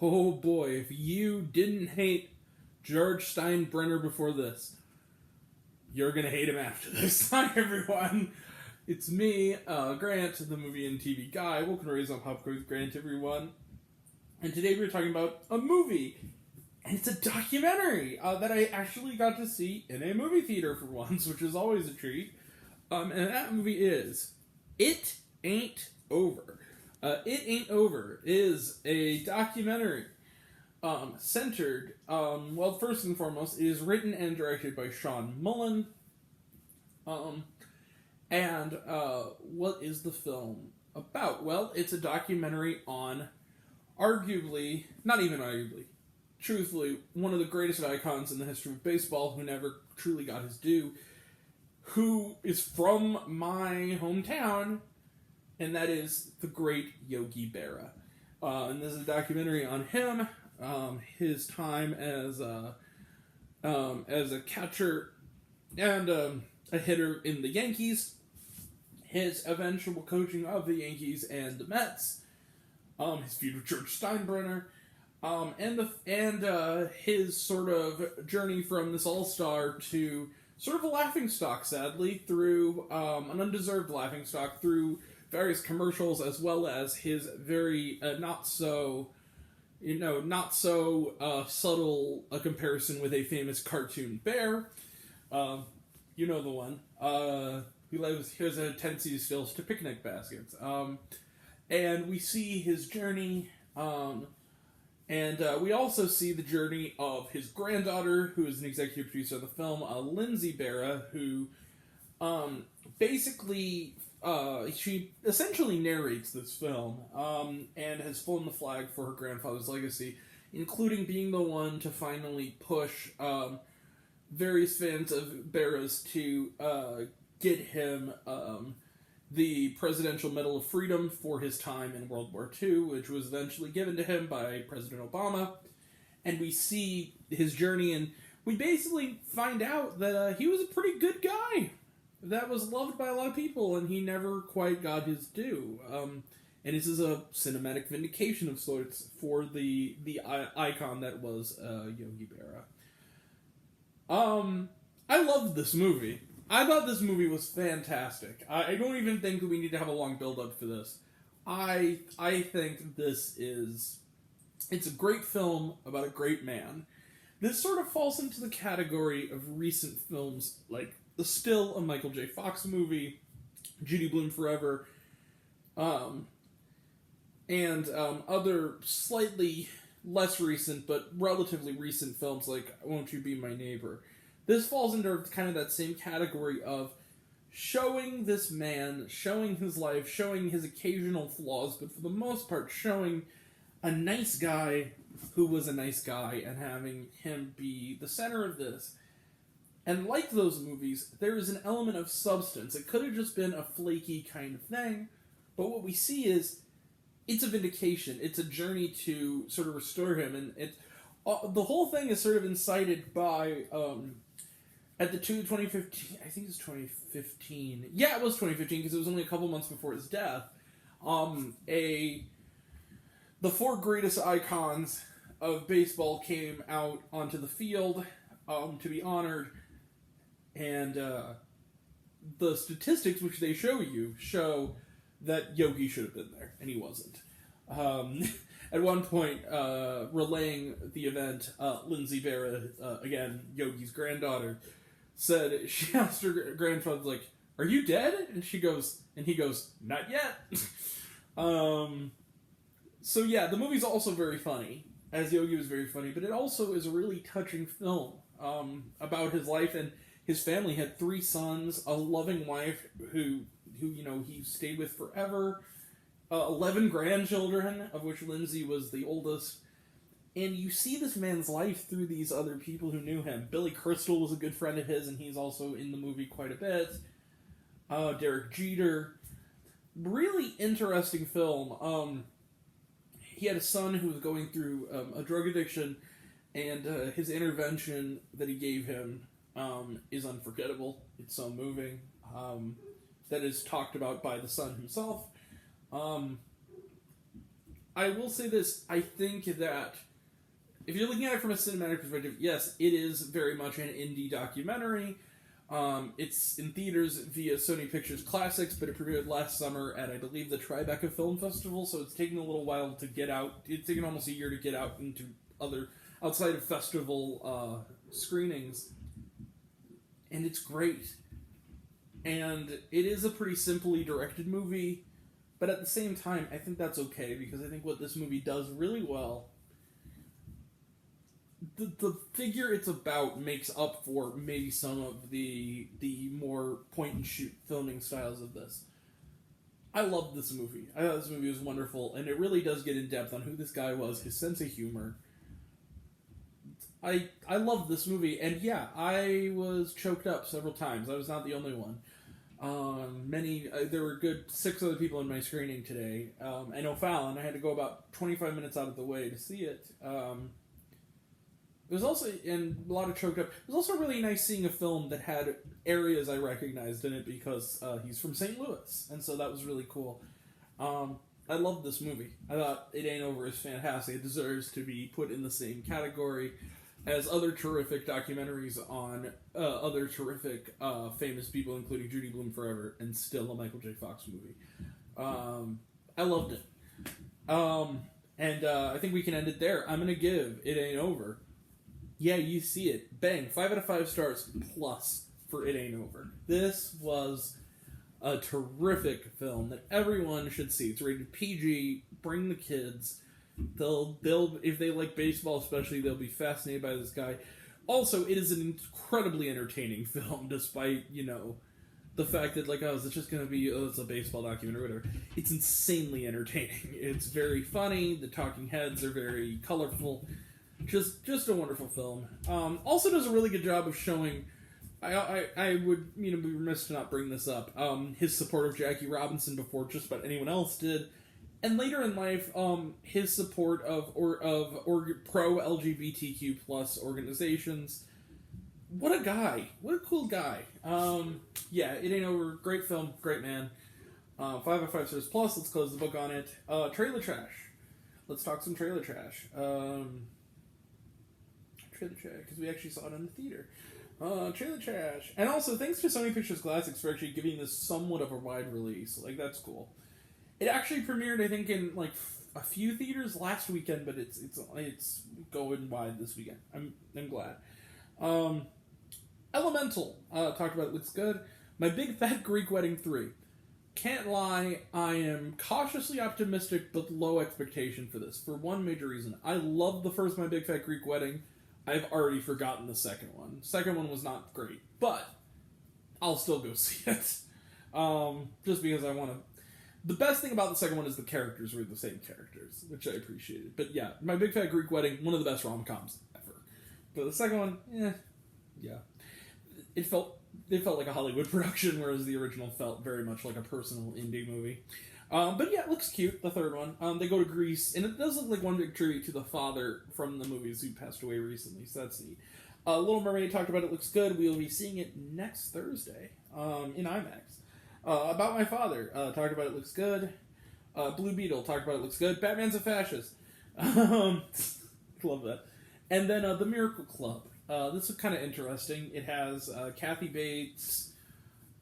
Oh boy, if you didn't hate George Steinbrenner before this, you're gonna hate him after this. Hi everyone, it's me, Grant, the movie and TV guy. Welcome to Raise on Popcorn with Grant, everyone. And today we're talking about a movie, and it's a documentary that I actually got to see in a movie theater for once, which is always a treat. And that movie is It Ain't Over. It Ain't Over is a documentary centered, well, first and foremost, it is written and directed by Sean Mullen. And what is the film about? Well, it's a documentary on arguably, not even arguably, truthfully, one of the greatest icons in the history of baseball who never truly got his due, who is from my hometown, and that is the great Yogi Berra. And this is a documentary on him, his time as a catcher and a hitter in the Yankees, his eventual coaching of the Yankees and the Mets, his feud with George Steinbrenner, and his sort of journey from this all-star to sort of a laughingstock, sadly, through an undeserved laughingstock, through various commercials, as well as his very not so subtle a comparison with a famous cartoon bear. You know the one. He has a tendency to steal to picnic baskets. And we see his journey, and we also see the journey of his granddaughter, who is an executive producer of the film, Lindsay Berra, who basically she essentially narrates this film and has flown the flag for her grandfather's legacy, including being the one to finally push various fans of Berra's to get him the Presidential Medal of Freedom for his time in World War II, which was eventually given to him by President Obama. And we see his journey, and we basically find out that he was a pretty good guy that was loved by a lot of people, and he never quite got his due. And this is a cinematic vindication of sorts for the icon that was Yogi Berra. I loved this movie. I thought this movie was fantastic. I don't even think that we need to have a long build-up for this. I think it's a great film about a great man. This sort of falls into the category of recent films like The Still, a Michael J. Fox movie, Judy Blume Forever, and other slightly less recent but relatively recent films like Won't You Be My Neighbor. This falls into kind of that same category of showing this man, showing his life, showing his occasional flaws, but for the most part showing a nice guy who was a nice guy and having him be the center of this. And like those movies, there is an element of substance. It could have just been a flaky kind of thing, but what we see is it's a vindication. It's a journey to sort of restore him, and the whole thing is sort of incited by at the 2015, I think it's 2015. Yeah, it was 2015 because it was only a couple months before his death. The four greatest icons of baseball came out onto the field to be honored, and the statistics which they show that Yogi should have been there, and he wasn't. At one point, relaying the event, Lindsay Berra, again, Yogi's granddaughter, said, she asked her grandfather, like, "Are you dead?" And he goes, "Not yet." So yeah, the movie's also very funny, as Yogi was very funny, but it also is a really touching film about his life and his family. He had 3 sons, a loving wife who he stayed with forever, 11 grandchildren, of which Lindsay was the oldest. And you see this man's life through these other people who knew him. Billy Crystal was a good friend of his, and he's also in the movie quite a bit. Derek Jeter. Really interesting film. He had a son who was going through a drug addiction, and his intervention that he gave him is unforgettable. It's so moving. That is talked about by the son himself. I will say this. I think that if you're looking at it from a cinematic perspective, yes, it is very much an indie documentary. It's in theaters via Sony Pictures Classics, but it premiered last summer at, I believe, the Tribeca Film Festival, so it's taken a little while to get out. It's taken almost a year to get out into other outside of festival screenings. And it's great. And it is a pretty simply directed movie, but at the same time, I think that's okay, because I think what this movie does really well, the figure it's about makes up for maybe some of the more point-and-shoot filming styles of this. I loved this movie. I thought this movie was wonderful, and it really does get in depth on who this guy was, his sense of humor. I loved this movie, and yeah, I was choked up several times. I was not the only one. There were a good 6 other people in my screening today. And O'Fallon, I had to go about 25 minutes out of the way to see it. It was also, and a lot of choked up. It was also really nice seeing a film that had areas I recognized in it because he's from St. Louis, and so that was really cool. I loved this movie. I thought It Ain't Over is fantastic. It deserves to be put in the same category as other terrific documentaries on other terrific famous people, including Judy Blume Forever, and still a Michael J. Fox movie. I loved it. And I think we can end it there. I'm going to give It Ain't Over. Yeah, you see it. Bang. 5 out of 5 stars plus for It Ain't Over. This was a terrific film that everyone should see. It's rated PG. Bring the kids. They'll if they like baseball especially, they'll be fascinated by this guy. Also, it is an incredibly entertaining film, despite, the fact that, it's just going to be, it's a baseball documentary or whatever. It's insanely entertaining. It's very funny. The talking heads are very colorful. Just a wonderful film. Also does a really good job of showing, I would be remiss to not bring this up, his support of Jackie Robinson before just about anyone else did. And later in life, his support of pro-LGBTQ plus organizations. What a guy. What a cool guy. Yeah, It Ain't Over. Great film. Great man. 5 out of 5 stars plus. Let's close the book on it. Trailer trash. Let's talk some trailer trash. Trailer trash, because we actually saw it in the theater. Trailer trash. And also, thanks to Sony Pictures Classics for actually giving this somewhat of a wide release. That's cool. It actually premiered, I think, in a few theaters last weekend, but it's going wide this weekend. I'm glad. Elemental, talked about it, looks good. My Big Fat Greek Wedding 3. Can't lie, I am cautiously optimistic but low expectation for this, for one major reason. I loved the first My Big Fat Greek Wedding. I've already forgotten the second one. The second one was not great, but I'll still go see it. Just because I want to. The best thing about the second one is the characters were the same characters, which I appreciated. But yeah, My Big Fat Greek Wedding, one of the best rom-coms ever. But the second one, yeah. It felt like a Hollywood production, whereas the original felt very much like a personal indie movie. But yeah, it looks cute, the third one. They go to Greece, and it does look like one big tribute to the father from the movies who passed away recently, so that's neat. Little Mermaid, talked about it, looks good. We will be seeing it next Thursday in IMAX. About My Father, talked about it, looks good. Blue Beetle, talked about it, looks good. Batman's a fascist. Love that. And then The Miracle Club. This is kind of interesting. It has Kathy Bates,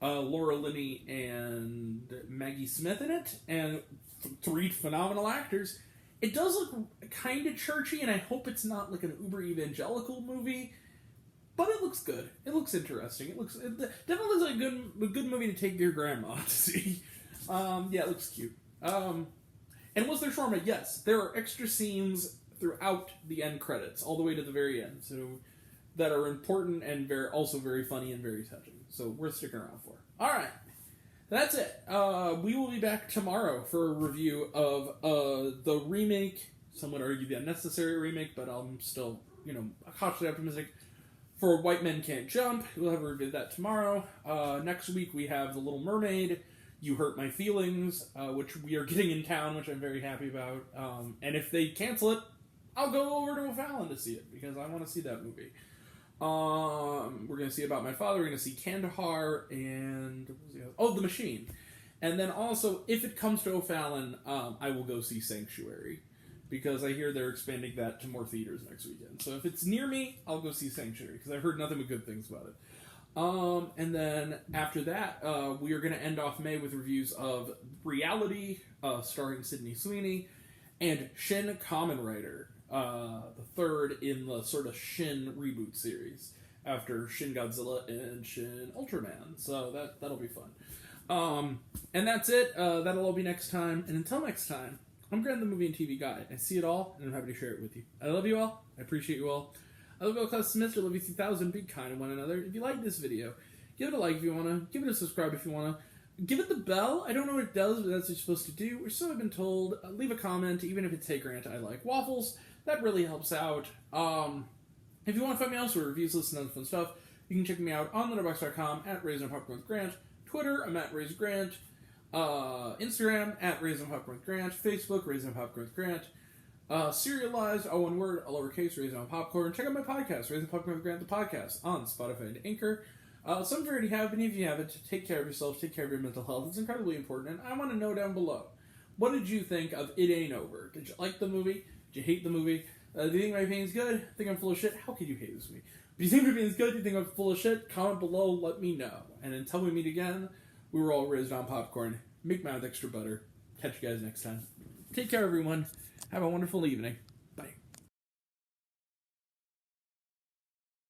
Laura Linney, and Maggie Smith in it, and 3 phenomenal actors. It does look kind of churchy, and I hope it's not like an uber evangelical movie, but it looks good. It looks interesting. It definitely looks like a good movie to take your grandma to see. Yeah, it looks cute. And was there shawarma? Yes, there are extra scenes throughout the end credits, all the way to the very end. So that are important and also very funny and very touching. So worth sticking around for. All right, that's it. We will be back tomorrow for a review of the remake. Some would argue the unnecessary remake, but I'm still, cautiously optimistic. For White Men Can't Jump, we'll have a review of that tomorrow. Next week we have The Little Mermaid, You Hurt My Feelings, which we are getting in town, which I'm very happy about. And if they cancel it, I'll go over to O'Fallon to see it, because I want to see that movie. We're going to see About My Father, we're going to see Kandahar, and... The Machine. And then also, if it comes to O'Fallon, I will go see Sanctuary. Because I hear they're expanding that to more theaters next weekend. So if it's near me, I'll go see Sanctuary, because I've heard nothing but good things about it. And then after that, we are going to end off May with reviews of Reality, starring Sydney Sweeney, and Shin Kamen Rider, the third in the sort of Shin reboot series, after Shin Godzilla and Shin Ultraman. So that'll be fun. And that's it. That'll all be next time. And until next time, I'm Grant, the movie and TV guy. I see it all, and I'm happy to share it with you. I love you all. I appreciate you all. I love you all, Class Semester. Love you 3,000. Be kind to one another. If you like this video, give it a like if you want to. Give it a subscribe if you want to. Give it the bell. I don't know what it does, but that's what you're supposed to do. Or so I've been told. Leave a comment, even if it's, hey, Grant, I like waffles. That really helps out. If you want to find me elsewhere, reviews, listen, and other fun stuff, you can check me out on letterboxd.com at RaisinPopcorn with Grant. Twitter, I'm at RaisinGrant. Instagram, at RaisinPopcorn with Grant. Facebook, RaisinPopcorn with Grant. Serialized, all one word, all lowercase, Raisin on Popcorn. Check out my podcast, Raisin Popcorn with Grant, the podcast, on Spotify and Anchor. Some of you already have, but if you haven't, take care of yourself, take care of your mental health. It's incredibly important, and I want to know down below, what did you think of It Ain't Over? Did you like the movie? Did you hate the movie? Do you think my opinion's good? Think I'm full of shit? How could you hate this movie? Do you think my opinion's good? Do you think I'm full of shit? Comment below, let me know. And until we meet again, we were all raised on popcorn. Make mine with extra butter. Catch you guys next time. Take care, everyone. Have a wonderful evening.